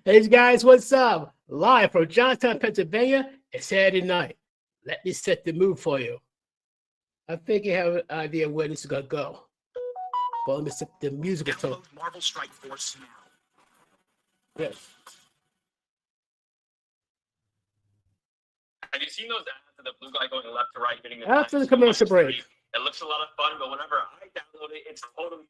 Hey guys, what's up? Live from Johnstown, Pennsylvania. It's Saturday night. Let me set the mood for you. I think you have an idea where this is gonna go. But let me set the musical tone. Marvel Strike Force now. Yes. Have you seen those ads of the blue guy going left to right, hitting the After the commercial break. It looks a lot of fun, but whenever I download it, it's totally.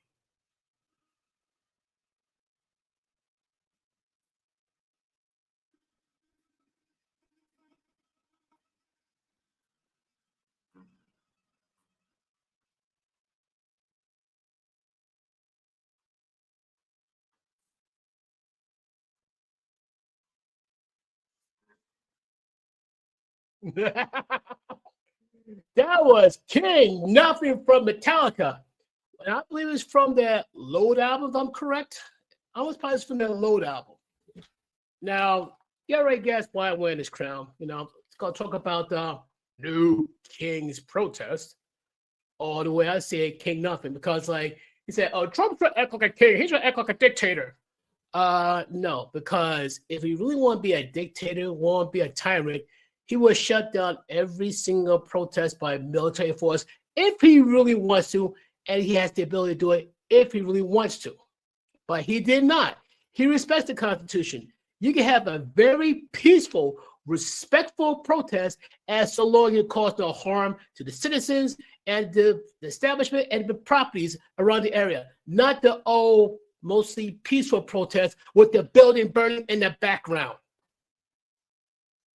That was King Nothing from Metallica. And I believe it's from their Load album, if I'm correct. I was probably from their Load album. Now, you already guessed why I'm wearing this crown. You know, it's going to talk about the new King's protest. Or the way I say it, King Nothing. Because, like, he said, oh, Trump's trying to act like a king. He's trying to act like a dictator. No, because if he really want to be a dictator, want to be a tyrant, he would shut down every single protest by military force if he really wants to, and he has the ability to do it if he really wants to. But he did not. He respects the Constitution. You can have a very peaceful, respectful protest as so long as it causes no harm to the citizens and the establishment and the properties around the area, not the old, mostly peaceful protest with the building burning in the background.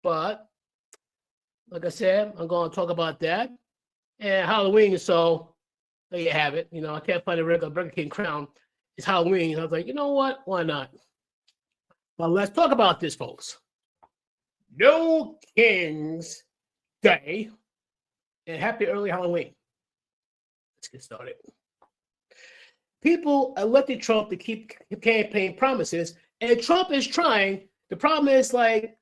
But like I said, I'm going to talk about that and Halloween. So there you have it. You know, I can't find a regular Burger King crown. It's Halloween. I was like, you know what? Why not? Well, let's talk about this, folks. No King's Day and happy early Halloween. Let's get started. People elected Trump to keep campaign promises, and Trump is trying. The problem is, like,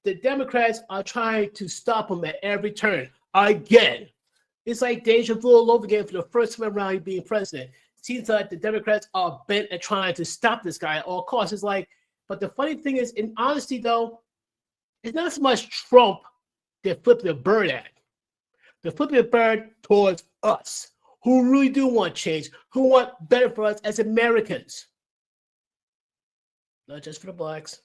the Democrats are trying to stop him at every turn. Again, it's like deja vu all over again for the first time around being president. It seems like the Democrats are bent at trying to stop this guy at all costs. It's like, but the funny thing is, in honesty, though, it's not so much Trump that flipped the bird at. They're flipping the bird towards us, who really do want change, who want better for us as Americans. Not just for the blacks,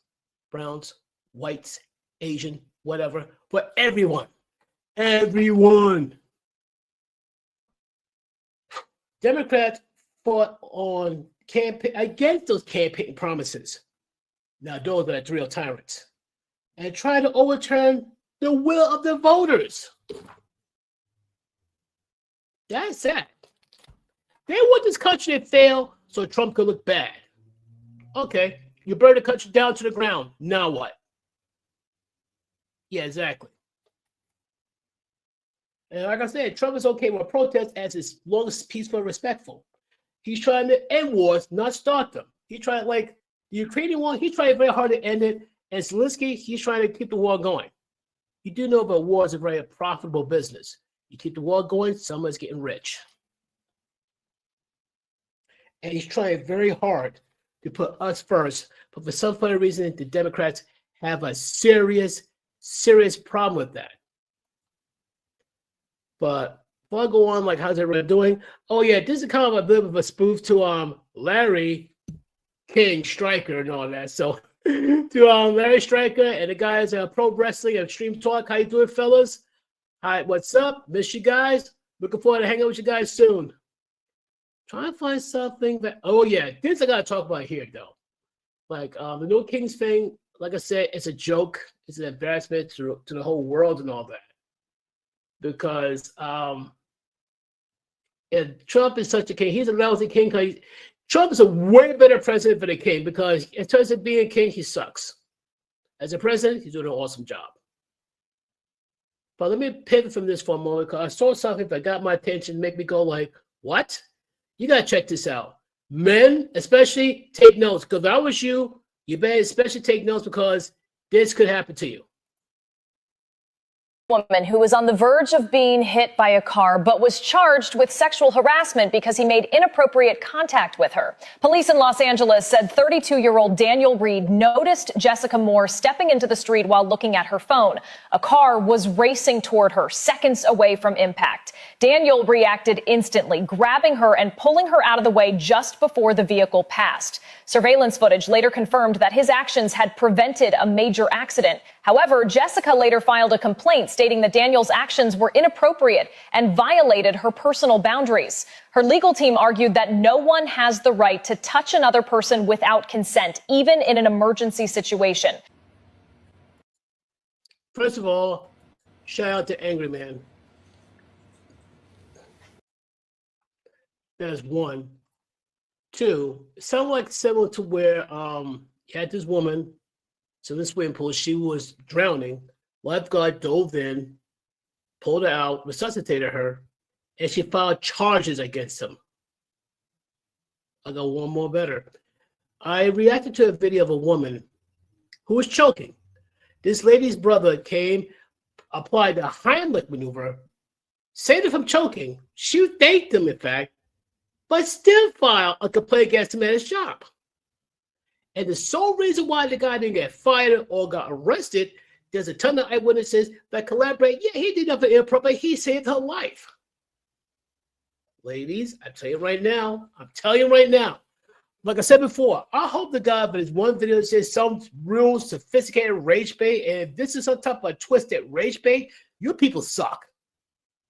browns, whites, Asian, whatever, but everyone. Everyone. Democrats fought on campaign against those campaign promises. Now those are the real tyrants. And try to overturn the will of the voters. That's sad. They want this country to fail so Trump could look bad. Okay, you burn the country down to the ground. Now what? Yeah, exactly. And like I said, Trump is okay with protests as long as it's peaceful and respectful. He's trying to end wars, not start them. He's trying, like the Ukrainian war, he's trying very hard to end it. And Zelensky, he's trying to keep the war going. You do know that war is a very profitable business. You keep the war going, someone's getting rich. And he's trying very hard to put us first. But for some funny reason, the Democrats have a serious problem with that. But before I go on, like, how's everyone doing? Oh yeah, this is kind of a bit of a spoof to Larry King Stryker and all that. So to Larry Stryker and the guys at Pro Wrestling and Extreme Talk, how you doing, fellas? Hi, what's up? Miss you guys. Looking forward to hanging out with you guys soon. Trying to find something that. Oh yeah, this I gotta talk about here though. Like the No Kings thing. Like I said, it's a joke. It's an embarrassment to the whole world and all that. Because if Trump is such a king, he's a lousy king. Trump is a way better president than a king because in terms of being a king, he sucks. As a president, he's doing an awesome job. But let me pivot from this for a moment because I saw something that got my attention, make me go like, what? You got to check this out. Men, especially, take notes. Because if I was you, you better especially take notes because this could happen to you. woman who was on the verge of being hit by a car but was charged with sexual harassment because he made inappropriate contact with her. Police in Los Angeles said 32-year-old Daniel Reed noticed Jessica Moore stepping into the street while looking at her phone. A car was racing toward her seconds away from impact. Daniel reacted instantly, grabbing her and pulling her out of the way just before the vehicle passed. Surveillance footage later confirmed that his actions had prevented a major accident. However, Jessica later filed a complaint stating that Daniel's actions were inappropriate and violated her personal boundaries. Her legal team argued that no one has the right to touch another person without consent, even in an emergency situation. First of all, shout out to Angry Man. That's one. Two, it sounded like similar to where you had this woman, so this swimming pool, she was drowning. Lifeguard dove in, pulled her out, resuscitated her, and she filed charges against him. I got one more better. I reacted to a video of a woman who was choking. This lady's brother came, applied the Heimlich maneuver, saved her from choking. She thanked him, in fact, but still filed a complaint against him at his job. And the sole reason why the guy didn't get fired or got arrested, there's a ton of eyewitnesses that collaborate. Yeah, he did nothing inappropriate. He saved her life. Ladies, I'm telling you right now, like I said before, I hope the guy, but there's one video that says some real sophisticated rage bait, and if this is some type of twisted rage bait, you people suck.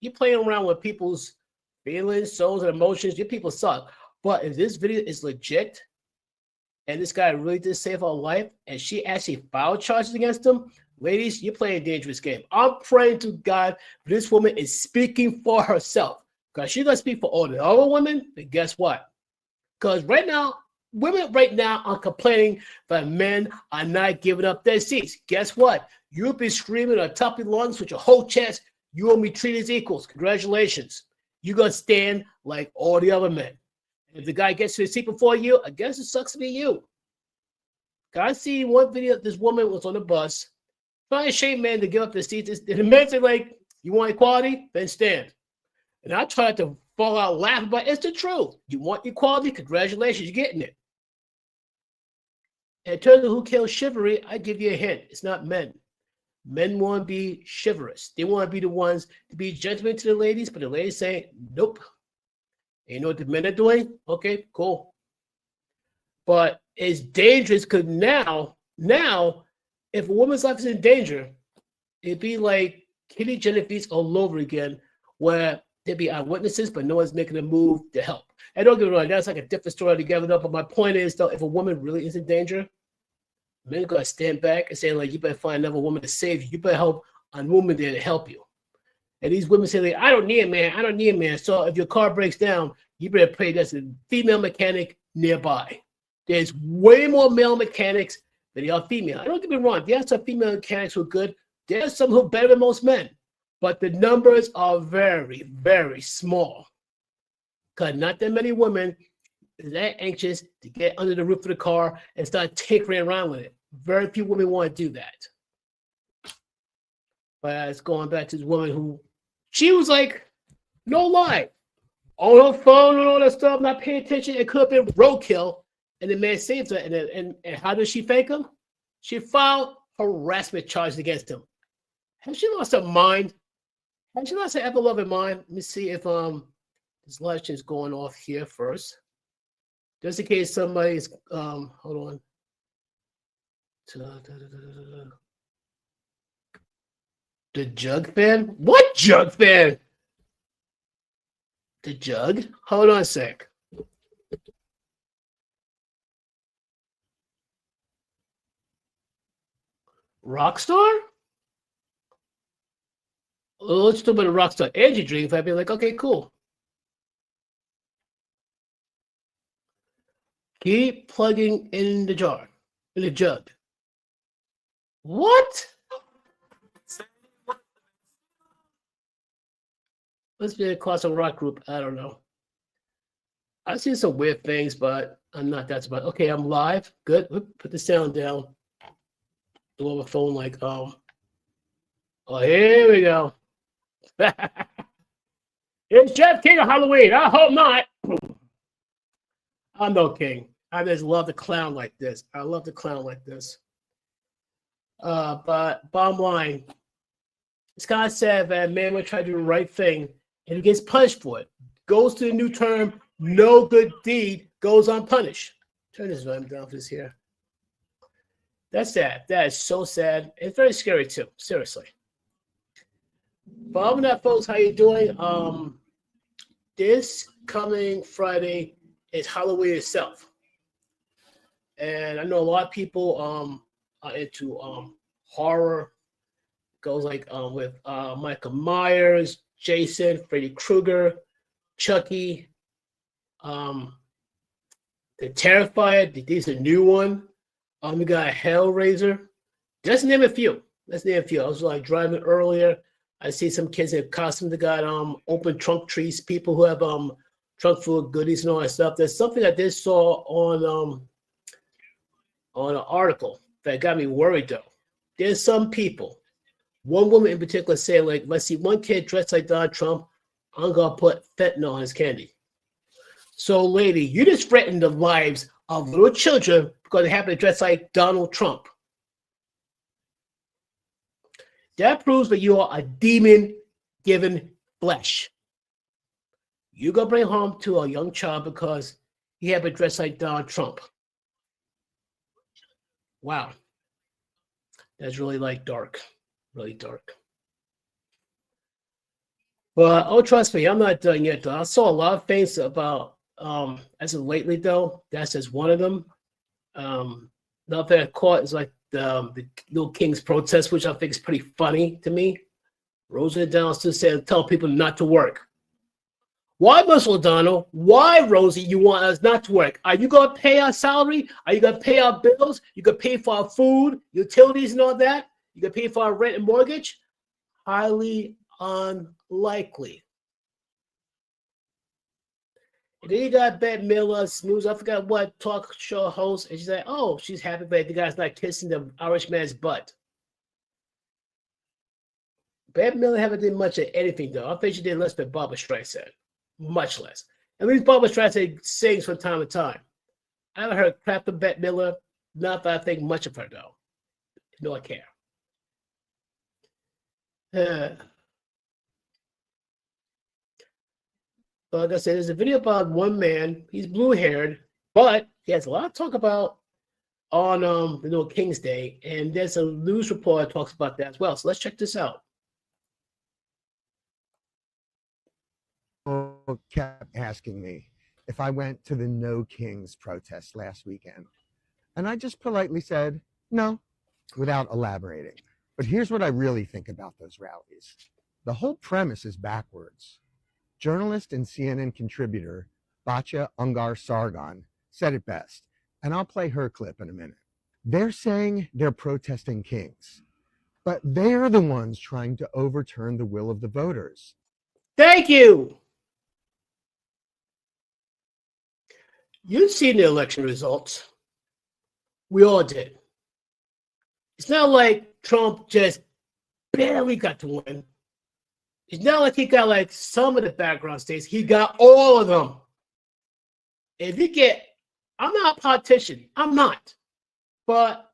You're playing around with people's feelings, souls, and emotions. You people suck. But if this video is legit, and this guy really did save her life, and she actually filed charges against him, ladies, you're playing a dangerous game. I'm praying to God this woman is speaking for herself. Because she's going to speak for all the other women, then guess what? Because right now, women right now are complaining that men are not giving up their seats. Guess what? You'll be screaming on top of your lungs with your whole chest. You will be treated as equals. Congratulations. You're going to stand like all the other men. If the guy gets to his seat before you, I guess it sucks to be you. I see one video, this woman was on the bus trying to shame men to give up their seats. The men say, like, you want equality? Then stand. And I tried to fall out laughing, but it's the truth. You want equality? Congratulations, you're getting it. And in terms of who kills chivalry, I give you a hint. It's not men. Men want to be chivalrous. They want to be the ones to be gentlemen to the ladies, but the ladies say, nope. And you know what the men are doing? Okay, cool. But it's dangerous because now, if a woman's life is in danger, it'd be like Kitty Genovese all over again, where there'd be eyewitnesses, but no one's making a move to help. And don't get me wrong, that's like a different story together, though. But my point is, though, if a woman really is in danger, men gotta stand back and say, like, you better find another woman to save you. You better help a woman there to help you. And these women say, like, I don't need a man. I don't need a man. So if your car breaks down, you better pray there's a female mechanic nearby. There's way more male mechanics than there are female. I don't get me wrong. There are some female mechanics who are good. There are some who are better than most men. But the numbers are very, very small. Because not that many women are that anxious to get under the roof of the car and start tinkering around with it. Very few women want to do that. But it's going back to this woman who, she was like, no lie, on her phone and all that stuff, not paying attention. It could have been roadkill, and the man saved her. And how does she thank him? She filed harassment charges against him. Has she lost her mind? Has she lost her ever-loving mind? Let me see if this election is going off here first. Just in case somebody's hold on. The Jug fan? What Jug fan? The Jug? Hold on a sec. Rockstar? Oh, let's talk about a Rockstar energy drink. If I'd be like, okay, cool. Keep plugging in the jar, in the jug. What? Let's be a classic rock group. I don't know. I've seen some weird things, but I'm not that smart. Okay, I'm live. Good. Put the sound down. Do on my phone like Oh, here we go. Is Jeff King of Halloween? I hope not. I'm no king. I just love to clown like this. I love to clown like this. But bottom line, this guy said that man would try to do the right thing and he gets punished for it. Goes to the new term, no good deed goes unpunished. Turn this volume down for this here. That's sad. That is so sad. It's very scary too. Seriously. But other than that, folks, how you doing? This coming Friday is Halloween itself. And I know a lot of people are into horror. Goes like with Michael Myers, Jason, Freddy Krueger, Chucky, The Terrifier. These are a new one. We got Hellraiser. Just name a few. Let's name a few. I was like driving earlier. I see some kids in costume that got open trunk trees. People who have trunk full of goodies and all that stuff. There's something I did saw on an article that got me worried though. There's some people. One woman in particular said, like, let's see, one kid dressed like Donald Trump, I'm gonna put fentanyl in his candy. So, lady, you just threatened the lives of little children because they happen to dress like Donald Trump. That proves that you are a demon given flesh. You gonna bring harm to a young child because he happened to dress like Donald Trump. Wow. That's really like dark. Really dark. But oh, trust me, I'm not done yet though. I saw a lot of things about as of lately though. That's just one of them. Nothing I caught is like the Little Kings protest, which I think is pretty funny to me. Rosie O'Donnell still said, tell people not to work. Why, Miss O'Donnell? Why, Rosie, you want us not to work? Are you going to pay our salary? Are you going to pay our bills? You going to pay for our food, utilities, and all that? You going to pay for our rent and mortgage? Highly unlikely. And then you got Bette Miller, Snooze, I forgot what talk show host, and she's like, oh, she's happy that the guy's not kissing the Irish man's butt. Bette Miller haven't done much of anything, though. I think she did less than Barbra Streisand. Much less. At least Barbra Streisand sings from time to time. I haven't heard crap from Bette Miller. Not that I think much of her, though. No, I care. Like I said, there's a video about one man. He's blue-haired, but he has a lot to talk about on the Little King's Day, and there's a news report that talks about that as well. So let's check this out. Kept asking me if I went to the No Kings protest last weekend. And I just politely said no, without elaborating. But here's what I really think about those rallies. The whole premise is backwards. Journalist and CNN contributor Batya Ungar-Sargon said it best, and I'll play her clip in a minute. They're saying they're protesting kings, but they're the ones trying to overturn the will of the voters. Thank you. You've seen the election results. We all did. It's not like Trump just barely got to win. It's not like he got like some of the background states. He got all of them. If you get, I'm not a politician. I'm not. But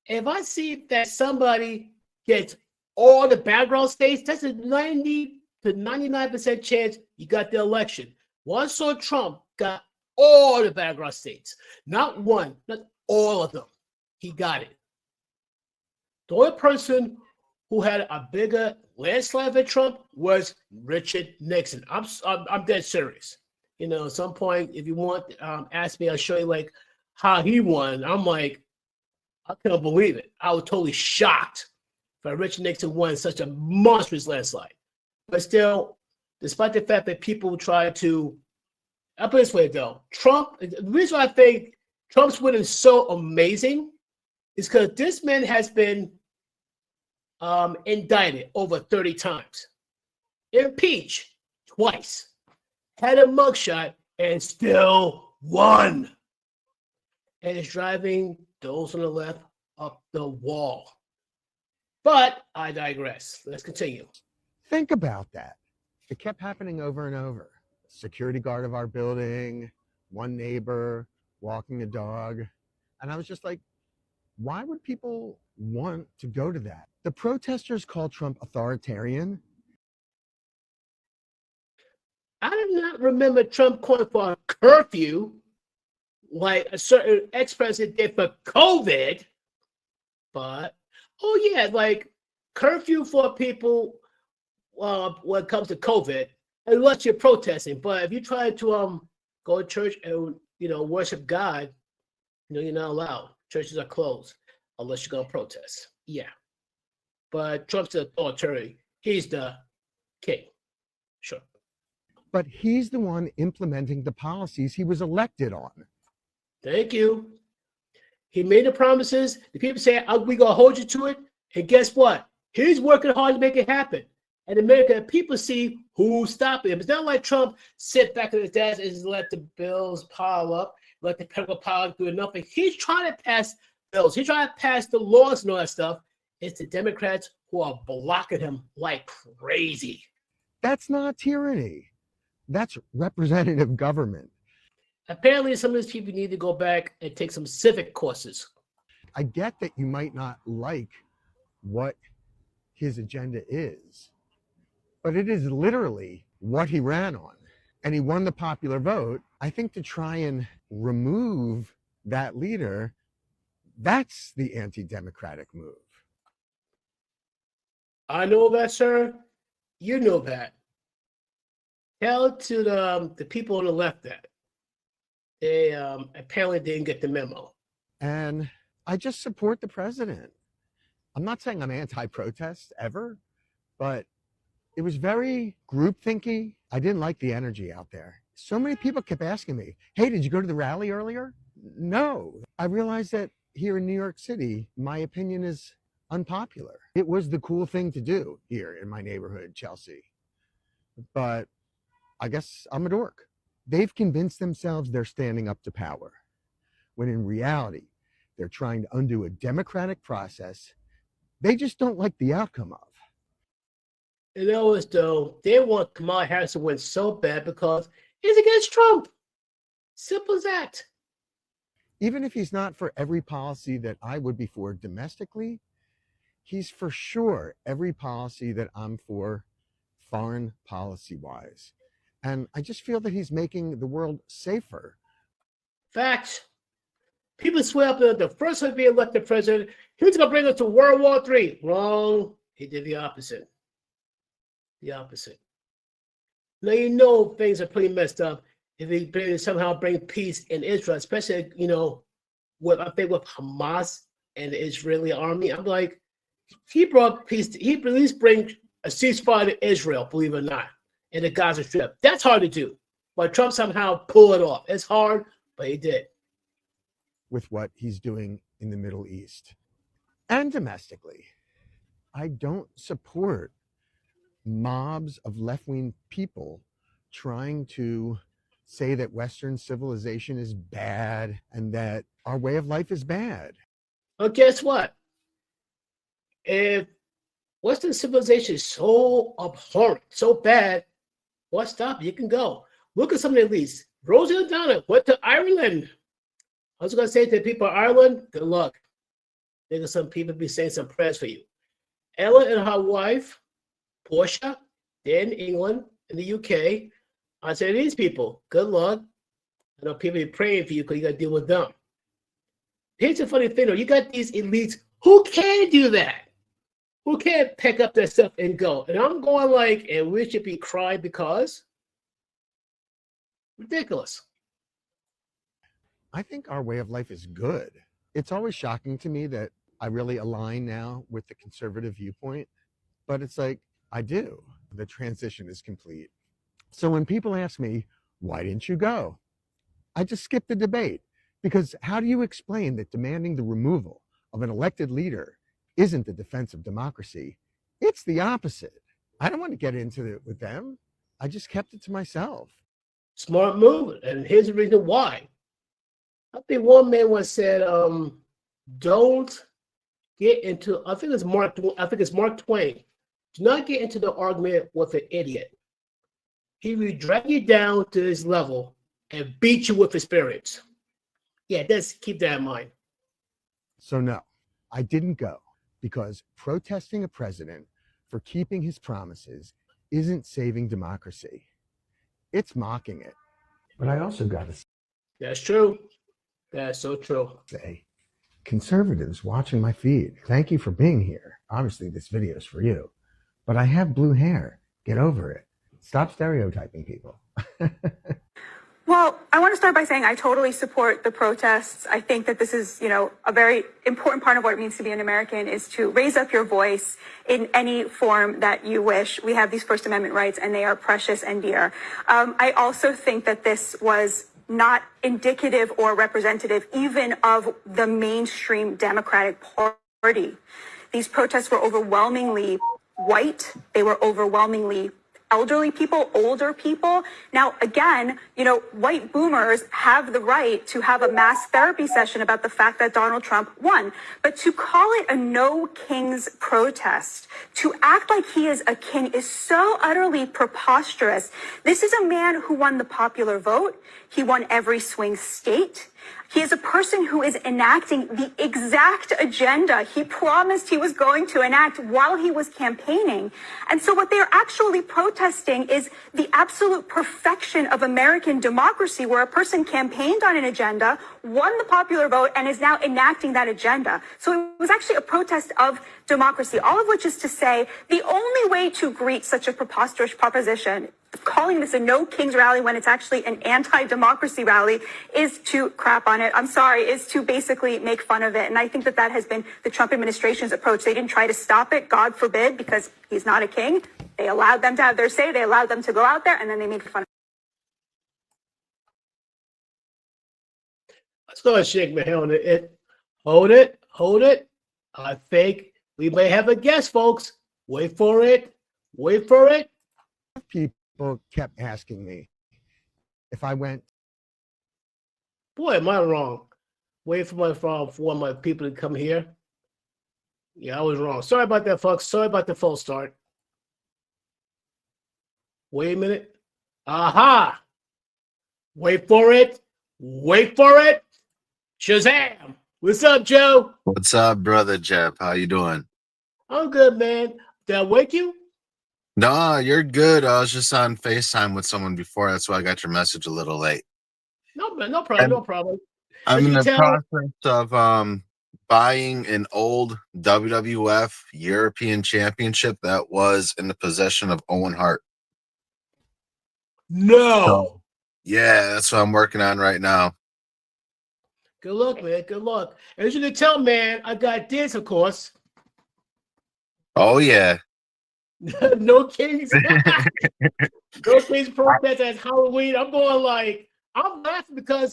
if I see that somebody gets all the background states, that's a 90 to 99% chance you got the election. Once saw Trump got all the background states. Not one, not all of them. He got it. The only person who had a bigger landslide than Trump was Richard Nixon. I'm dead serious. You know, at some point, if you want, ask me, I'll show you like how he won. I'm like, I couldn't believe it. I was totally shocked that Richard Nixon won such a monstrous landslide. But still, despite the fact that people try to, I'll put it this way though, Trump, the reason I think Trump's win is so amazing is because this man has been indicted over 30 times, impeached twice, had a mugshot, and still won. And is driving those on the left up the wall. But I digress. Let's continue. Think about that. It kept happening over and over. Security guard of our building, one neighbor walking a dog. And I was just like, why would people want to go to that? The protesters called Trump authoritarian. I do not remember Trump calling for a curfew like a certain ex-president did for COVID. But, oh yeah, like curfew for people when it comes to COVID, unless you're protesting. But if you try to go to church and worship God, you're not allowed. Churches are closed unless you're gonna protest. Yeah. But Trump's the authoritarian. He's the king. Sure. But he's the one implementing the policies he was elected on. Thank you. He made the promises. The people say, we're going to hold you to it. And guess what? He's working hard to make it happen. And America, people see who's stopping him. It's not like Trump sit back at his desk and just let the bills pile up, let the people pile up, do nothing. He's trying to pass bills. He's trying to pass the laws and all that stuff. It's the Democrats who are blocking him like crazy. That's not tyranny. That's representative government. Apparently, some of these people need to go back and take some civic courses. I get that you might not like what his agenda is, but it is literally what he ran on. And he won the popular vote. I think to try and remove that leader, that's the anti-democratic move. I know that, sir. You know that. Tell to the people on the left that they apparently didn't get the memo. And I just support the president. I'm not saying I'm anti-protest ever, but it was very groupthinky. I didn't like the energy out there. So many people kept asking me, hey, did you go to the rally earlier? No. I realized that here in New York City, my opinion is unpopular. It was the cool thing to do here in my neighborhood, Chelsea. But I guess I'm a dork. They've convinced themselves they're standing up to power, when in reality, they're trying to undo a democratic process they just don't like the outcome of. And always, though, they want Kamala Harris to win so bad because it's against Trump. Simple as that. Even if he's not for every policy that I would be for domestically, he's for sure every policy that I'm for foreign policy-wise. And I just feel that he's making the world safer. Facts. People swear up that the first time to be elected president, he was going to bring us to World War III. Wrong. He did the opposite. The opposite. Now, things are pretty messed up if he somehow bring peace in Israel, especially, with Hamas and the Israeli army. I'm like, he brought peace. He at least bring a ceasefire to Israel, believe it or not, in the Gaza Strip. That's hard to do. But Trump somehow pulled it off. It's hard, but he did. With what he's doing in the Middle East and domestically. I don't support mobs of left-wing people trying to say that Western civilization is bad and that our way of life is bad. Well, guess what? If Western civilization is so abhorrent, so bad, what's stopping? You can go. Look at some of the elites. Rosie O'Donnell went to Ireland. I was going to say to the people of Ireland, good luck. There's some people be saying some prayers for you. Ella and her wife, Portia, they're in England, in the UK. I say to these people, good luck. I know people be praying for you because you got to deal with them. Here's the funny thing, though. You got these elites who can do that, who can't pick up their stuff and go. And I'm going like, and we should be crying because ridiculous. I think our way of life is good. It's always shocking to me that I really align now with the conservative viewpoint, but it's like, I do. The transition is complete. So when people ask me, why didn't you go? I just skip the debate, because how do you explain that demanding the removal of an elected leader isn't the defense of democracy? It's the opposite. I don't want to get into it with them. I just kept it to myself. Smart move. And here's the reason why. I think one man once said, don't get into. I think it's Mark Twain. Do not get into the argument with an idiot. He will drag you down to his level and beat you with experience. Yeah, just keep that in mind. So no, I didn't go because protesting a president for keeping his promises isn't saving democracy. It's mocking it. But I also got to That's true. That's so true. say, conservatives watching my feed, thank you for being here. Obviously, this video is for you. But I have blue hair. Get over it. Stop stereotyping people. Well, I want to start by saying I totally support the protests. I think that this is, a very important part of what it means to be an American is to raise up your voice in any form that you wish. We have these First Amendment rights and they are precious and dear. I also think that this was not indicative or representative even of the mainstream Democratic Party. These protests were overwhelmingly white. They were overwhelmingly elderly people, older people. Now, again, white boomers have the right to have a mass therapy session about the fact that Donald Trump won. But to call it a no kings protest, to act like he is a king is so utterly preposterous. This is a man who won the popular vote. He won every swing state. He is a person who is enacting the exact agenda he promised he was going to enact while he was campaigning. And so what they're actually protesting is the absolute perfection of American democracy, where a person campaigned on an agenda, won the popular vote, and is now enacting that agenda. So it was actually a protest of democracy, all of which is to say the only way to greet such a preposterous proposition, calling this a no kings rally when it's actually an anti-democracy rally, is to crap on it. I'm sorry, is to basically make fun of it. And I think that that has been the Trump administration's approach. They didn't try to stop it, God forbid, because he's not a king. They allowed them to have their say. They allowed them to go out there, and then they made fun of it. Let's go ahead and shake my hand on it. Hold it. I think we may have a guest, folks. Wait for it. People kept asking me if I went. Boy, am I wrong. Wait for one of my people to come here. Yeah, I was wrong. Sorry about that, folks. Sorry about the false start. Wait a minute. Aha! Wait for it. Shazam! What's up, Joe? What's up, brother Jeff? How you doing? I'm good, man. Did I wake you? No, you're good. I was just on FaceTime with someone before. That's why I got your message a little late. No, man, no problem. I'm in the tell- process of buying an old WWF European Championship that was in the possession of Owen Hart. No. So, yeah, that's what I'm working on right now. Good luck, man. Good luck. As you can tell, man, I got this, of course. Oh, yeah. No kings. No kings protest as Halloween. I'm laughing because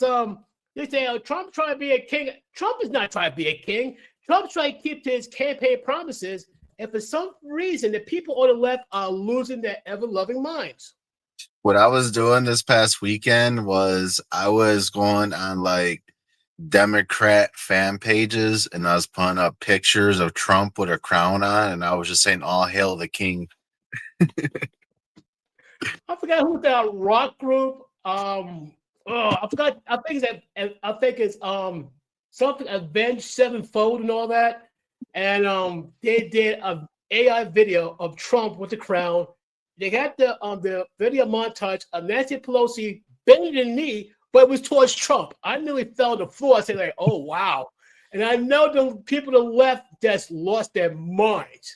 they say Trump trying to be a king. Trump is not trying to be a king. Trump's trying to keep to his campaign promises. And for some reason, the people on the left are losing their ever-loving minds. What I was doing this past weekend was I was going on Democrat fan pages and I was putting up pictures of Trump with a crown on, and I was just saying, "All hail the king." I forgot who that rock group. I forgot. I think it's something Avenged Sevenfold and all that. And they did a AI video of Trump with the crown. They got the video montage of Nancy Pelosi bending the knee, but it was towards Trump. I nearly fell on the floor. I said, oh, wow. And I know the people on the left just lost their minds.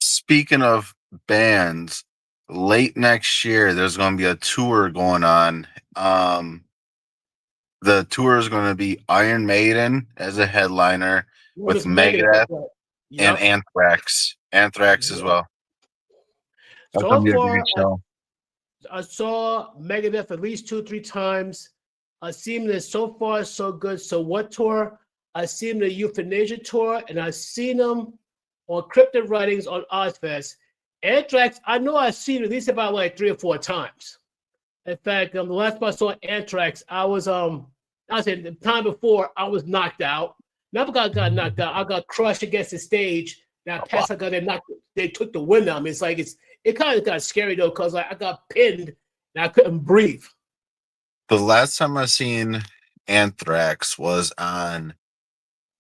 Speaking of bands, late next year, there's going to be a tour going on. The tour is going to be Iron Maiden as a headliner with Megadeth and Anthrax. Anthrax as well. That's So going to be a far, great show. I saw Megadeth at least 2-3 times. I seen them so far, so good. So what tour? I seen the Euthanasia tour, and I seen them on Cryptid Writings on Ozfest. Anthrax, I know I've seen at least about 3 or 4 times. In fact, the last time I saw Anthrax, I said the time before I was knocked out. Not because I got knocked out. I got crushed against the stage. That pass I got there knocked. They took the wind out of me. It's like it kind of got scary though, because like I got pinned and I couldn't breathe. The last time I seen Anthrax was on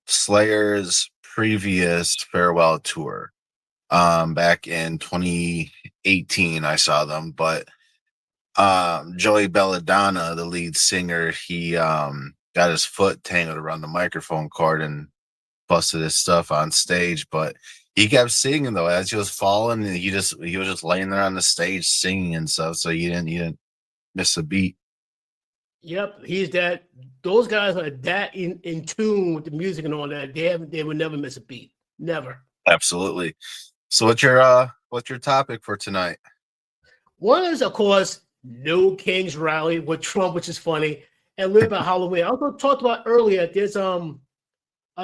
Slayer's previous farewell tour. Back in 2018, I saw them, but Joey Belladonna, the lead singer, he got his foot tangled around the microphone cord and busted his stuff on stage. But he kept singing though as he was falling, and he was just laying there on the stage singing and stuff. So you didn't miss a beat. Yep, he's that. Those guys are that in tune with the music and all that. They would never miss a beat. Never. Absolutely. So what's your topic for tonight? One is, of course, No Kings rally with Trump, which is funny, and a little about Halloween. I also talked about earlier. There's a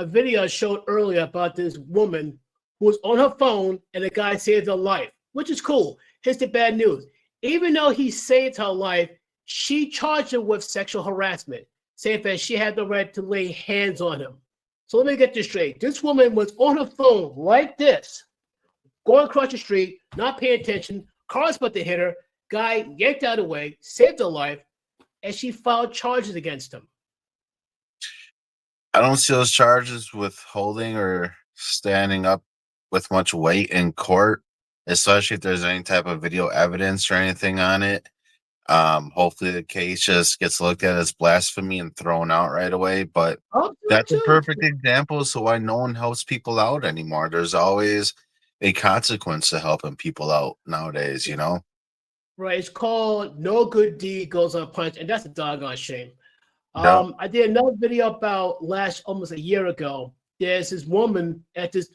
video I showed earlier about this woman who was on her phone and the guy saved her life, which is cool. Here's the bad news. Even though he saved her life, she charged him with sexual harassment, saying that she had the right to lay hands on him. So let me get this straight. This woman was on her phone like this, going across the street, not paying attention. Car's about to hit her. Guy yanked out of the way, saved her life, and she filed charges against him. I don't see those charges withholding or standing up with much weight in court, especially if there's any type of video evidence or anything on it. Hopefully the case just gets looked at as blasphemy and thrown out right away. But that's a perfect example. So why no one helps people out anymore? There's always a consequence to helping people out nowadays, you know? Right. It's called No Good Deed Goes Unpunished, and that's a doggone shame. No. I did another video about almost a year ago. There's this woman at this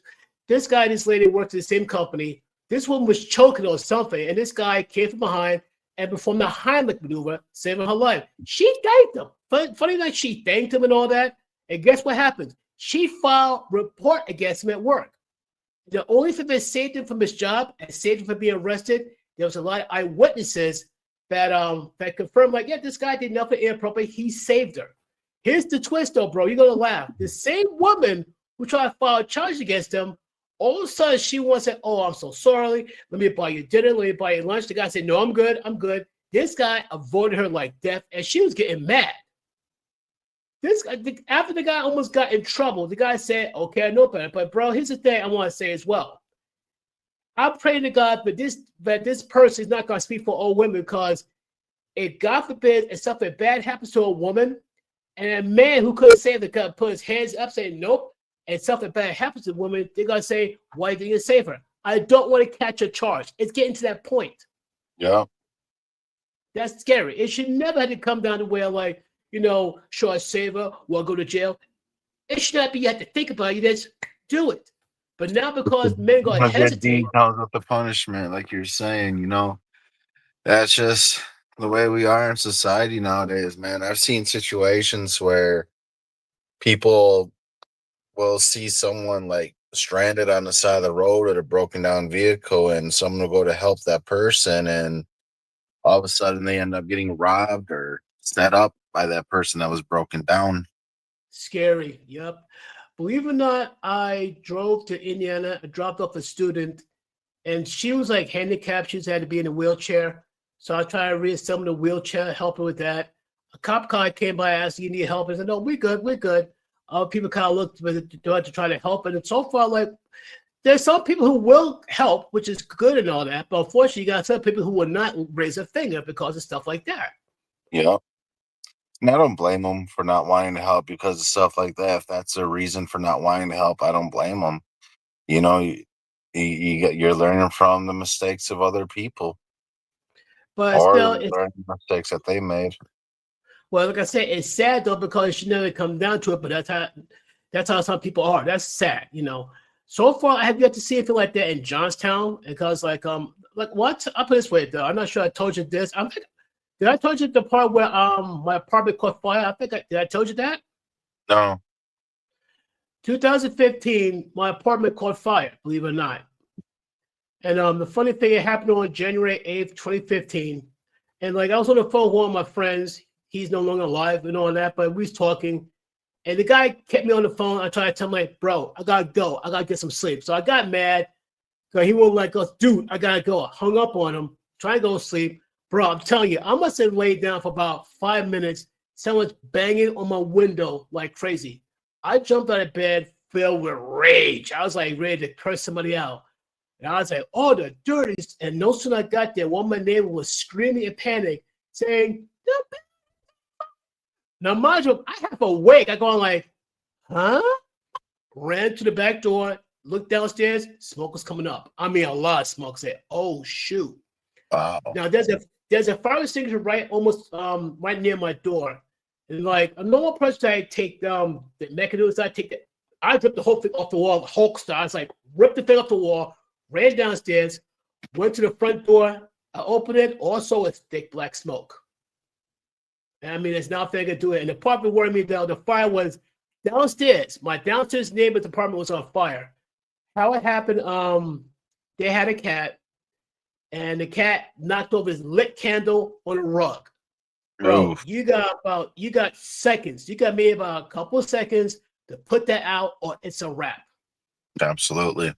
lady worked at the same company. This woman was choking on something, and this guy came from behind and performed a Heimlich maneuver, saving her life. She thanked him. Funny that she thanked him and all that. And guess what happened? She filed report against him at work. The only thing that saved him from his job and saved him from being arrested, there was a lot of eyewitnesses that confirmed, like, yeah, this guy did nothing inappropriate. He saved her. Here's the twist, though, bro. You're gonna laugh. The same woman who tried to file charges against him, all of a sudden she wants to say, "Oh, I'm so sorry. Let me buy you dinner. Let me buy you lunch." The guy said, "No, I'm good. I'm good." This guy avoided her like death, and she was getting mad. This guy, after the guy almost got in trouble, the guy said, "Okay, I know better." But bro, here's the thing I want to say as well. I'm praying to God that this person is not going to speak for all women, because if God forbid if something bad happens to a woman, and a man who couldn't save the guy put his hands up saying nope, and something bad happens to a woman, they're going to say, "Why didn't you save her?" I don't want to catch a charge. It's getting to that point. Yeah. That's scary. It should never have to come down to where, like, you know, should I save her or go to jail? It should not be you have to think about it. You just do it. But now because men go hesitate. Comes with the punishment, like you're saying, you know. That's just the way we are in society nowadays, man. I've seen situations where people will see someone like stranded on the side of the road or a broken down vehicle, and someone will go to help that person, and all of a sudden they end up getting robbed or set up by that person that was broken down. Scary. Yep. Believe it or not, I drove to Indiana. I dropped off a student, and she was like handicapped. She just had to be in a wheelchair. So I tried to reassemble the wheelchair, help her with that. A cop car came by, asked, "You need help?" I said, "No, we're good. We're good." People kind of looked to try to help. And so far, like, there's some people who will help, which is good and all that. But unfortunately, you got some people who will not raise a finger because of stuff like that. Yeah. And I don't blame them for not wanting to help because of stuff like that. If that's a reason for not wanting to help, I don't blame them. You know, you're learning from the mistakes of other people, But or still, learning the mistakes that they made. well, like I said, it's sad though, because it should never come down to it. But that's how some people are. That's sad, you know. So far, I have yet to see anything like that in Johnstown, because like what? I'll put it this way though. I'm not sure I told you this. Did I told you the part where my apartment caught fire? Did I told you that? No. 2015, my apartment caught fire, believe it or not. And the funny thing, it happened on January 8th, 2015. And like I was on the phone with one of my friends. He's no longer alive and all that, but we was talking. And the guy kept me on the phone. I tried to tell him, like, bro, I gotta go. I gotta get some sleep. So I got mad. So he won't let go. Dude, I gotta go. I hung up on him, trying to go to sleep. Bro, I'm telling you, I must have laid down for about 5 minutes. Someone's banging on my window like crazy. I jumped out of bed filled with rage. I was like ready to curse somebody out. And I was like, oh, the dirtiest. And no sooner I got there, one of my neighbors was screaming in panic, saying, now, mind you, I have awake. I go on like, huh? Ran to the back door, looked downstairs, smoke was coming up. I mean, a lot of smoke. Said, oh, shoot. Wow. Now, there's a fire extinguisher right right near my door. And like a normal person, I take the mechanism, I ripped the whole thing off the wall, Hulk style. I was like, ripped the thing off the wall, ran downstairs, went to the front door. I opened it, also it's thick black smoke. And I mean, there's nothing I could do it. And the part that worried me though, the fire was downstairs. My downstairs neighbor's apartment was on fire. How it happened, they had a cat, and the cat knocked over his lit candle on a rug. Bro, Oof. you got seconds. You got maybe about a couple of seconds to put that out, or it's a wrap. Absolutely.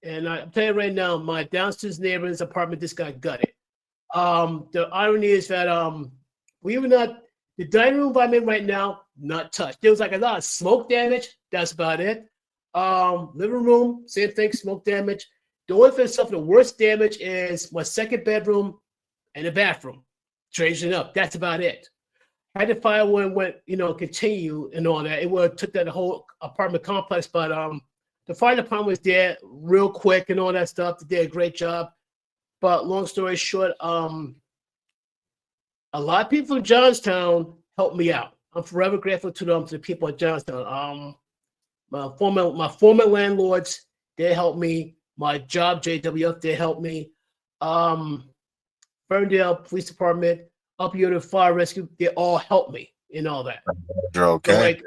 And I'm telling you right now, my downstairs neighbor's apartment just got gutted. The irony is that the dining room I'm in right now, not touched. There was like a lot of smoke damage. That's about it. Living room, same thing, smoke damage. The only thing stuff, the worst damage is my second bedroom and the bathroom. Changing up. That's about it. Had the fire went, continue and all that, it would have took that whole apartment complex. But the fire department was there real quick and all that stuff. They did a great job. But long story short, a lot of people in Johnstown helped me out. I'm forever grateful to them, to the people in Johnstown. My former landlords, they helped me. My job, JWF, they helped me. Ferndale Police Department, up here to Fire Rescue, they all helped me in all that. You're okay.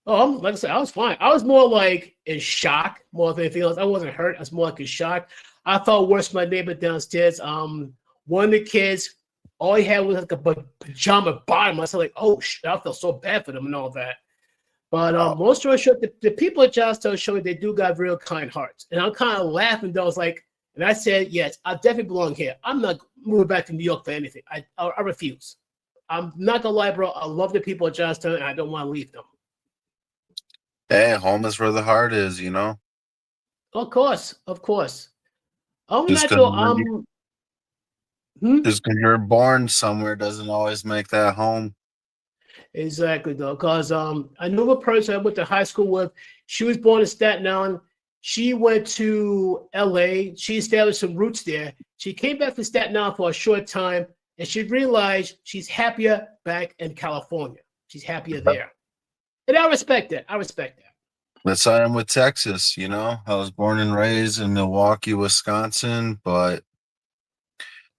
So like I said, I was fine. I was more like in shock more than anything else. I wasn't hurt. I was more like in shock. I felt worse for my neighbor downstairs. One of the kids, all he had was like a pajama bottom. I was like, oh, shit, I felt so bad for them and all that. But long story short, the people at Johnstown show me they do got real kind hearts. And I'm kind of laughing, though. I was like, and I said, yes, I definitely belong here. I'm not moving back to New York for anything. I refuse. I'm not going to lie, bro. I love the people at Johnstown, and I don't want to leave them. Hey, home is where the heart is, Of course. Just because you're born somewhere doesn't always make that home. Exactly, though, because I knew a person I went to high school with. She was born in Staten Island. She went to LA. She established some roots there. She came back to Staten Island for a short time, and she realized she's happier back in California. She's happier there. And I respect that. That's how I am with Texas, I was born and raised in Milwaukee, Wisconsin, but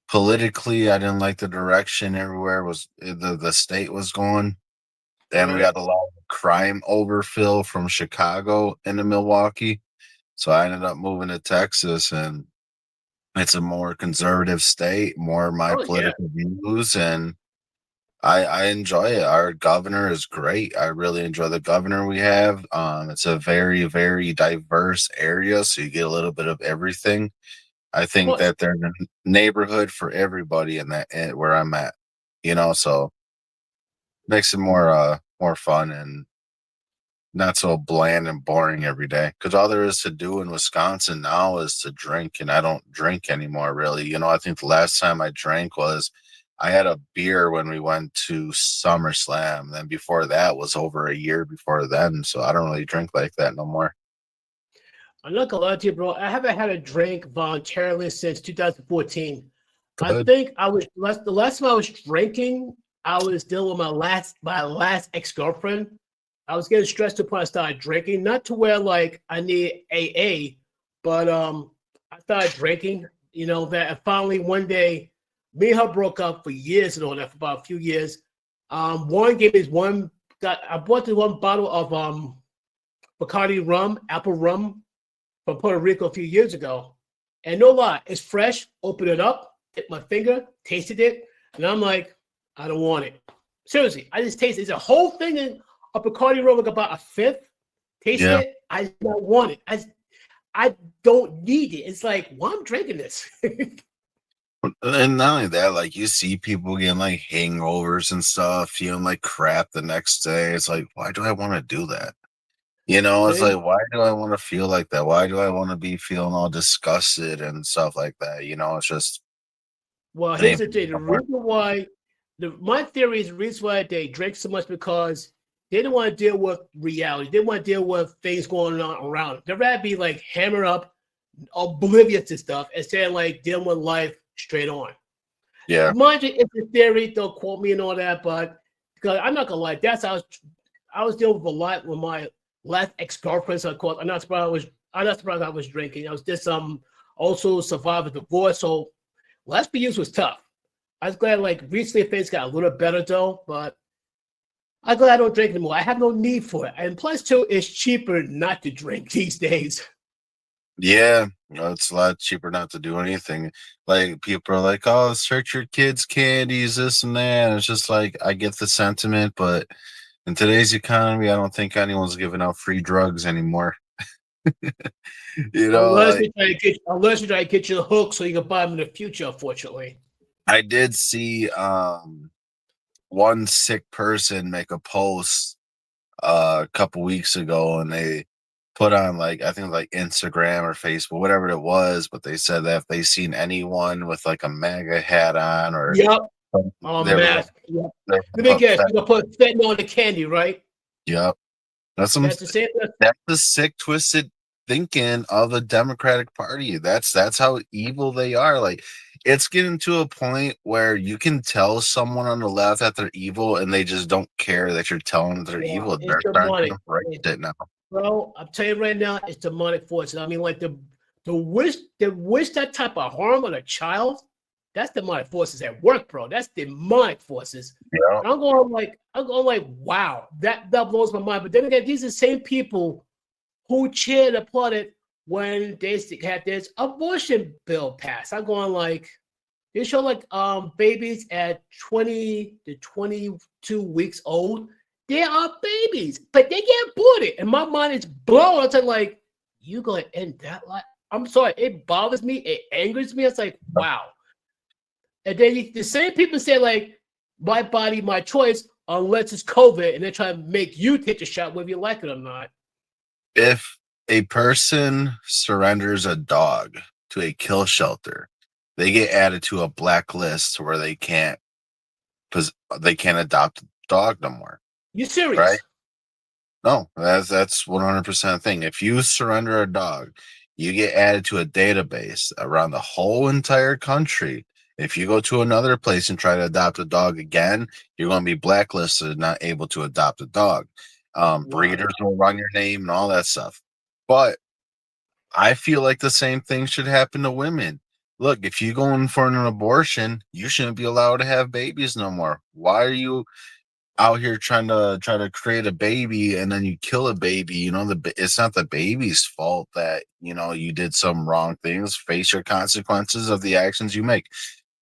politically, I didn't like the direction everywhere the state was going. And we got a lot of crime overfill from Chicago into Milwaukee. So I ended up moving to Texas, and it's a more conservative state, more my political views, and I enjoy it. Our governor is great. I really enjoy the governor we have. It's a very, very diverse area, so you get a little bit of everything. I think that there's a neighborhood for everybody in that where I'm at, so makes it more fun and not so bland and boring every day. Because all there is to do in Wisconsin now is to drink, and I don't drink anymore, really. I think the last time I drank was I had a beer when we went to SummerSlam. Then before that was over a year before then, so I don't really drink like that no more. I'm not gonna lie to you, bro. I haven't had a drink voluntarily since 2014. Good. I think the last time I was drinking, I was dealing with my last ex-girlfriend. I was getting stressed to the point I started drinking, not to where like I need AA, but I started drinking. That finally one day, me and her broke up for years and all that, for about a few years. Warren gave me I bought this one bottle of Bacardi rum, apple rum, from Puerto Rico a few years ago. And no lie, it's fresh. Open it up, hit my finger, tasted it, and I'm like, I don't want it. Seriously, I just tasted it. It's a whole thing a Bacardi rum like about a fifth. Tasting Yeah. it, I don't want it. I don't need it. It's like, why I'm drinking this? And not only that, like you see people getting like hangovers and stuff, feeling like crap the next day. It's like, why do I want to do that? It's See? like, why do I want to feel like that? Why do I want to be feeling all disgusted and stuff like that? It's just Well, it here's ain't the thing. The no more. reason why, my theory is the reason why they drink so much because they don't want to deal with reality. They want to deal with things going on around them. They'd rather be like hammered up, oblivious to stuff, instead of like dealing with life straight on. Yeah. Mind you, it's a theory. Don't quote me and all that, but because I'm not gonna lie, that's how I was dealing with a lot with my last ex-girlfriend. So of course, I'm not surprised I was drinking. I was just also survived a divorce. So last few years was tough. I was glad like recently things got a little better though, but I'm glad I don't drink anymore. I have no need for it. And plus two, it's cheaper not to drink these days. Yeah. It's a lot cheaper not to do anything. Like people are like, oh, search your kids' candies, this and that. And it's just like I get the sentiment, but in today's economy, I don't think anyone's giving out free drugs anymore. Unless Like you try to get your hook so you can buy them in the future, unfortunately. I did see one sick person make a post a couple weeks ago, and they put on like I think like Instagram or Facebook, whatever it was, but they said that if they seen anyone with like a MAGA hat on or Yep. they were Mask. Yep. they Let me guess. put, You're gonna put fentanyl on the candy, right? yep. That's That's the same. that's the sick, twisted thinking of the Democratic Party. That's how evil they are. Like it's getting to a point where you can tell someone on the left that they're evil, and they just don't care that you're telling them they're Yeah, evil. it's They're starting demonic. to embrace it now. Bro, I'm telling you right now, it's demonic forces. I mean, like the wish that type of harm on a child, that's demonic forces at work, bro. That's demonic forces. Yeah. And I'm going like, wow, that blows my mind. But then again, these are the same people who cheered and applauded when they had this abortion bill passed. I'm going like, they show like babies at 20 to 22 weeks old. They are babies, but they get aborted. And my mind is blown. I'm like, you gonna end that life? I'm sorry, it bothers me, it angers me. It's like, wow. And then the same people say, like, my body, my choice, unless it's COVID, and they try to make you take the shot whether you like it or not. If a person surrenders a dog to a kill shelter, they get added to a blacklist where they can't adopt a dog no more. You serious? Right? No, that's 100% thing. If you surrender a dog, you get added to a database around the whole entire country. If you go to another place and try to adopt a dog again, you're going to be blacklisted, not able to adopt a dog. Breeders will run your name and all that stuff. But I feel like the same thing should happen to women. Look, if you go in for an abortion, you shouldn't be allowed to have babies no more. Why are you out here trying to create a baby and then you kill a baby? It's not the baby's fault that you did some wrong things. Face your consequences of the actions you make.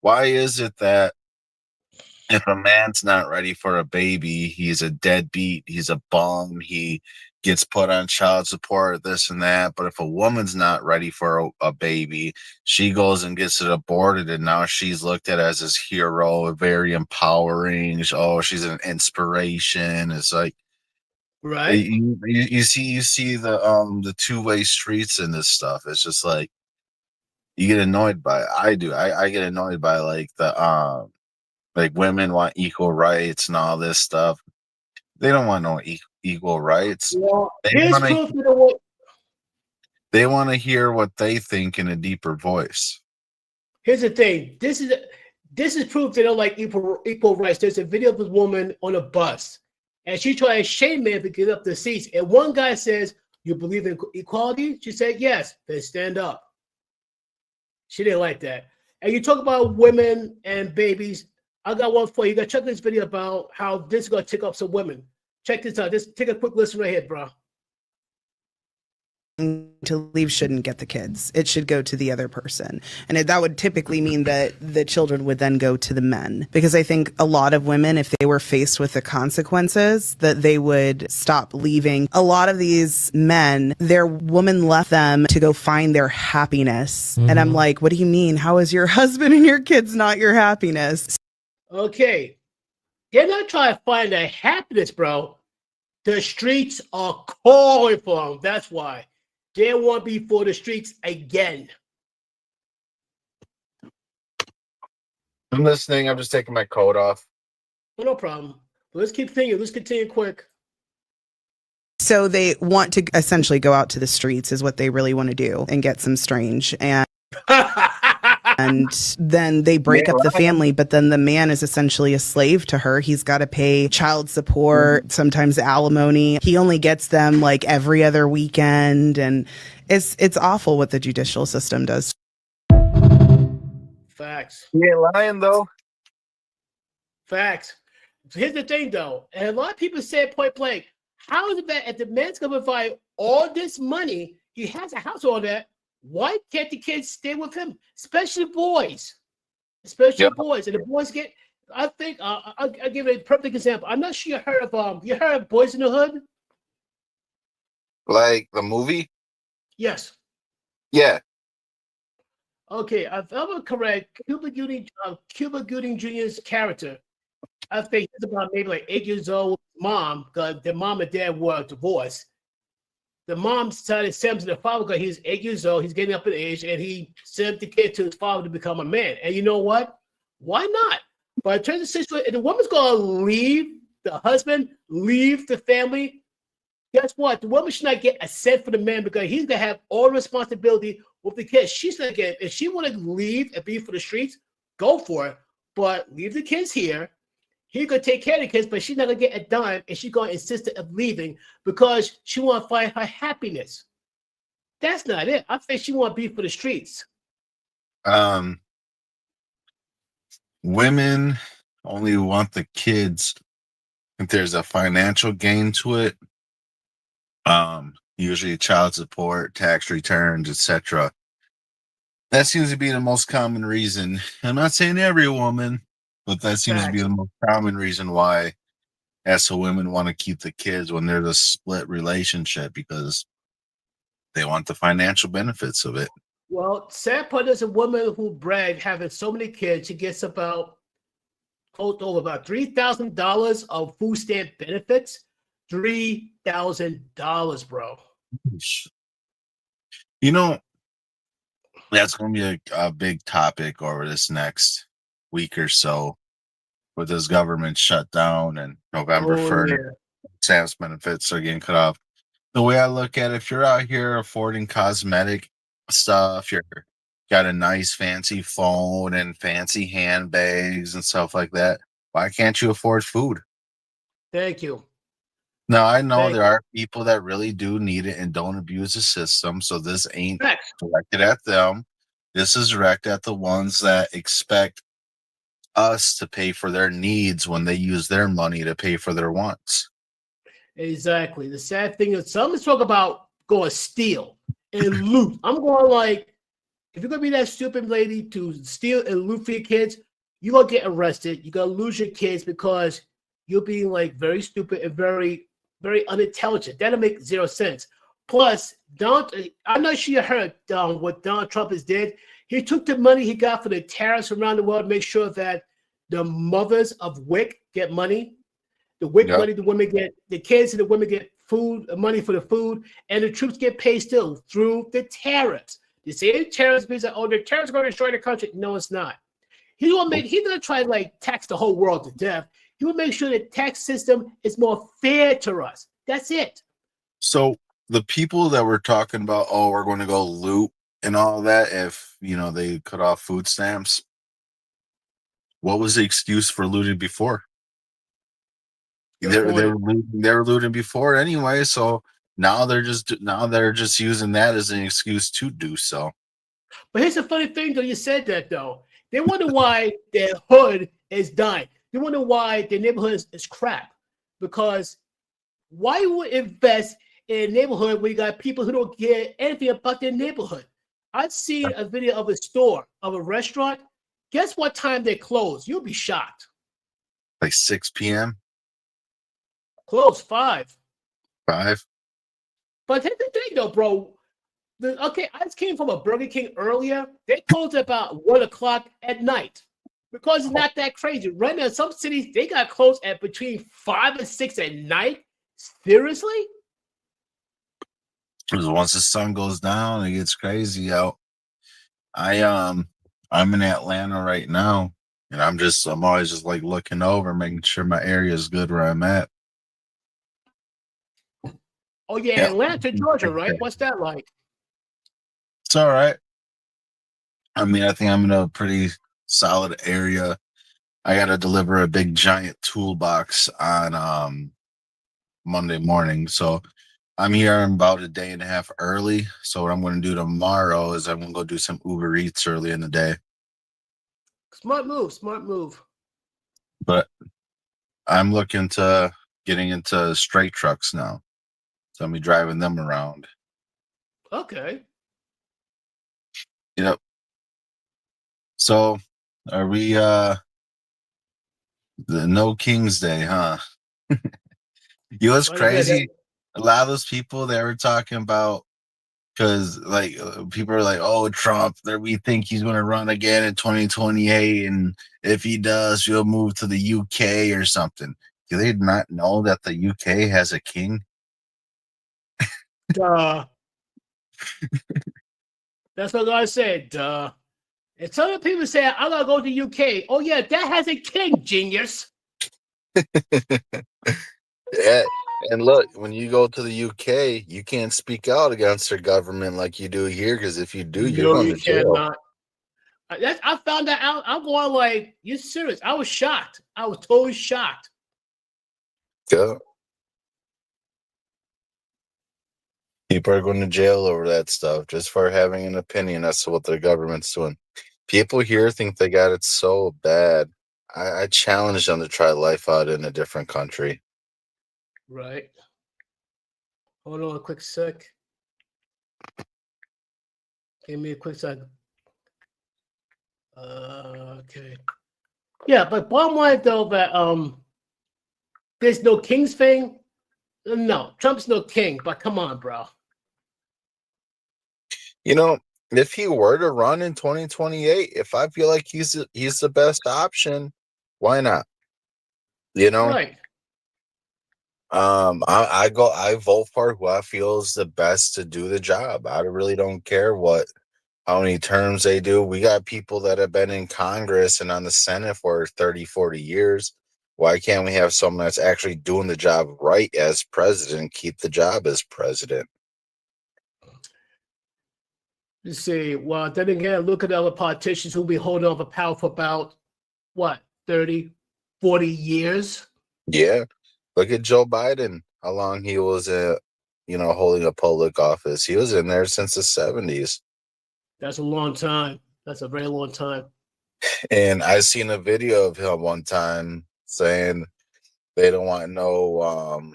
Why is it that if a man's not ready for a baby, he's a deadbeat, he's a bum, he gets put on child support, this and that? But if a woman's not ready for a baby, she goes and gets it aborted, and now she's looked at as this hero, very empowering. Oh, she's an inspiration. It's like, right? You see the two-way streets in this stuff. It's just like you get annoyed by it. I do. I get annoyed by like the like women want equal rights and all this stuff. They don't want no equal rights. Well, They here's want proof to the what. they want to hear what they think in a deeper voice. Here's the thing. This is proof they don't like equal rights. There's a video of this woman on a bus, and she tried to shame men to get up the seats. And one guy says, "You believe in equality?" She said, "Yes." Then stand up. She didn't like that. And you talk about women and babies. I got one for you. You got to check this video about how this is going to tick up some women. Check this out. Just take a quick listen right here, bro. to leave shouldn't get the kids. It should go to the other person. And that would typically mean that the children would then go to the men. Because I think a lot of women, if they were faced with the consequences, that they would stop leaving. A lot of these men, their woman left them to go find their happiness. And I'm like, what do you mean? How is your husband and your kids not your happiness? Okay. They're not trying to find their happiness, bro. The streets are calling for them. That's why. They want to be for the streets again. I'm listening. I'm just taking my coat off. Well, no problem. Let's keep thinking. Let's continue quick. So they want to essentially go out to the streets is what they really want to do and get some strange. And then they break up the family, but then the man is essentially a slave to her. He's got to pay child support, sometimes alimony. He only gets them like every other weekend. And it's awful what the judicial system does. Facts. You ain't lying, though. Facts. Here's the thing, though. And a lot of people say point blank, how is it that if the man's going to provide all this money, he has a house, all that, why can't the kids stay with him? Especially boys. Especially boys. And the boys get, I think, I'll give you a perfect example. I'm not sure you heard of Boys in the Hood? Like the movie? Yes. Yeah. Okay, if I'm correct, Cuba Gooding Jr.'s character, I think he's about maybe like 8 years old. Mom, because their mom and dad were divorced. The mom decided to send him to the father because he's 8 years old. He's getting up in age, and he sent the kid to his father to become a man. And you know what? Why not? But it turns out the woman's going to leave the husband, leave the family. Guess what? The woman should not get a cent for the man because he's going to have all the responsibility with the kids. She's going to get, if she want to leave and be for the streets, go for it. But leave the kids here. He's going to take care of the kids, but she's not going to get a dime, and she's going to insist on leaving because she want to find her happiness. That's not it. I think she want to be for the streets. Women only want the kids if there's a financial gain to it. Usually child support, tax returns, etc. That seems to be the most common reason. I'm not saying every woman, but that seems to be the most common reason why so women want to keep the kids when there's a split relationship because they want the financial benefits of it. Well, sad part is a woman who bragged having so many kids, she gets about $3,000 of food stamp benefits. $3,000, bro. You know, that's going to be a big topic over this next week or so with this government shutdown and November 1st. Sam's benefits are getting cut off. The way I look at it, if you're out here affording cosmetic stuff, you're got a nice fancy phone and fancy handbags and stuff like that, why can't you afford food? Thank you. Now, I know there are people that really do need it and don't abuse the system, so this ain't directed at them. This is directed at the ones that expect us to pay for their needs when they use their money to pay for their wants. Exactly. The sad thing is, some talk about going steal and loot. I'm going like, if you're going to be that stupid lady to steal and loot for your kids, you're going to get arrested. You're going to lose your kids because you're being like very stupid and very, very unintelligent. That'll make zero sense. Plus, I'm not sure you heard what Donald Trump has did. He took the money he got for the tariffs around the world to make sure that the mothers of WIC get money. The WIC money, the women get, the kids and the women get food, money for the food, and the troops get paid still through the tariffs. The same tariffs means that, the tariffs are going to destroy the country. No, it's not. He's going to try to like tax the whole world to death. He will make sure the tax system is more fair to us. That's it. So the people that were talking about, we're going to go loot and all that, if they cut off food stamps, what was the excuse for looting before? They were looting before anyway, so now they're just using that as an excuse to do so. But here's the funny thing, though. You said that though. They wonder why their hood is dying. They wonder why their neighborhood is crap. Because why would invest in a neighborhood where you got people who don't care anything about their neighborhood. I've seen a video of a store, of a restaurant. Guess what time they close? You'll be shocked. Like 6 p.m. Close 5. 5. But here's the thing, though, bro. I just came from a Burger King earlier. They closed at about 1 o'clock at night because it's not that crazy. Right now, some cities they got closed at between 5 and 6 at night. Seriously? Because once the sun goes down, it gets crazy out. I'm in Atlanta right now, and I'm always just like looking over, making sure my area is good where I'm at. Oh yeah, Yeah. Atlanta, Georgia, right? What's that like? It's all right. I mean, I think I'm in a pretty solid area. I got to deliver a big giant toolbox on Monday morning, so I'm here about a day and a half early. So what I'm going to do tomorrow is I'm going to go do some Uber Eats early in the day. Smart move, smart move. But I'm looking to getting into straight trucks now. So I'll be driving them around. Okay. Yep. So are we the No King's Day, huh? You know what's Oh, yeah, crazy? A lot of those people that were talking about, because like people are like, oh, Trump, we think he's going to run again in 2028, and if he does, he'll move to the UK or something. Do they not know that the UK has a king? Duh. That's what I said. Duh. And some of the people say, I'm gonna go to UK. Oh yeah, that has a king, genius. Yeah. And look, when you go to the UK, you can't speak out against their government like you do here, because if you do, you're No, going you to jail. cannot. I found that out. I'm going like, you serious? I was shocked. I was totally shocked. Yeah. People are going to jail over that stuff just for having an opinion as to what their government's doing. People here think they got it so bad. I challenge them to try life out in a different country. Right. Hold on a quick sec. Give me a quick second. Okay. Yeah, but bottom line though that there's no king's thing. No, Trump's no king, but come on, bro. You know, if he were to run in 2028, if I feel like he's the best option, why not? You know, Right. I vote for who I feel is the best to do the job. I really don't care how many terms they do. We got people that have been in Congress and on the Senate for 30, 40 years. Why can't we have someone that's actually doing the job right as president, keep the job as president? You see, well, then again, look at the other politicians who be holding on for power for about, what, 30, 40 years? Yeah. Look at Joe Biden, how long he was holding a public office. He was in there since the 70s. That's a long time. That's a very long time. And I seen a video of him one time saying they don't want no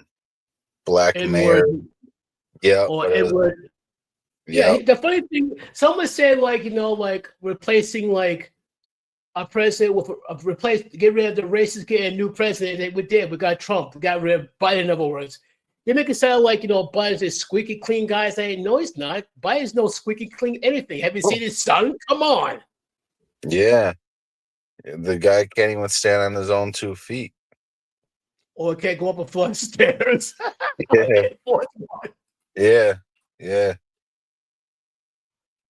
black mayor. Edward Yeah. or Edward. Yeah. Yeah, the funny thing, someone said like replacing like a president with get rid of the racists, get a new president. And we did. We got Trump. We got rid of Biden. In other words, they make it sound like Biden's a squeaky clean guy. Saying no, he's not. Biden's no squeaky clean anything. Have you seen his son? Come on. Yeah. The guy can't even stand on his own 2 feet. Or can't go up a flight of stairs. Yeah. Yeah. Yeah.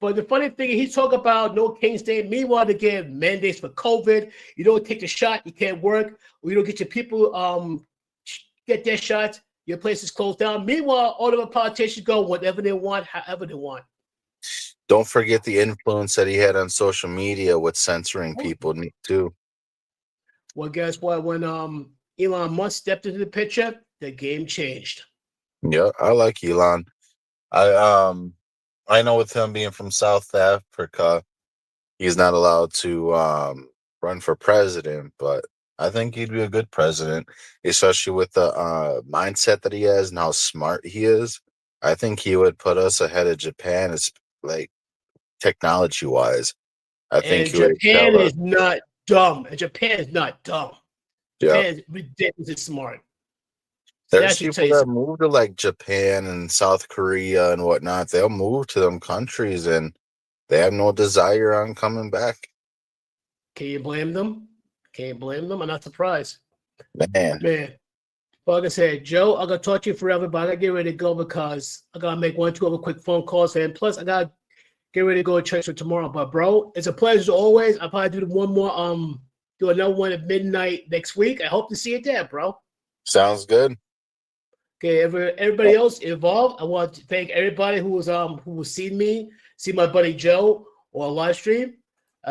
But the funny thing, he talk about no King's Day. Meanwhile, they give mandates for COVID. You don't take the shot, you can't work. Or you don't get your people get their shots. Your place is closed down. Meanwhile, all of the politicians go whatever they want, however they want. Don't forget the influence that he had on social media with censoring people too. Well, guess what? When Elon Musk stepped into the picture, the game changed. Yeah, I like Elon. I know with him being from South Africa, he's not allowed to run for president, but I think he'd be a good president, especially with the mindset that he has and how smart he is. I think he would put us ahead of Japan, as like technology wise. I think And he would Japan excel us. is not dumb. And Japan is not dumb. Yeah. Japan is ridiculously smart. There's That should tell people you that something. move to like Japan and South Korea and whatnot. They'll move to them countries and they have no desire on coming back. Can you blame them? Can't blame them. I'm not surprised. Man, Man. But like I said, Joe, I'm gonna talk to you forever, but I gotta get ready to go because I gotta make 1, 2 other quick phone calls. And plus I gotta get ready to go to church for tomorrow. But bro, it's a pleasure as always. I'll probably do one more, do another one at midnight next week. I hope to see you there, bro. sounds good. Okay, everybody else involved, I want to thank everybody who was seeing me, see my buddy Joe or live stream.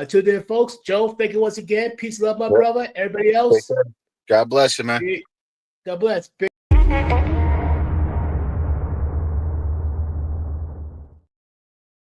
Till then, folks, Joe, thank you once again. Peace and love, my brother. Everybody Take else, care. God bless you, man. God bless. Peace.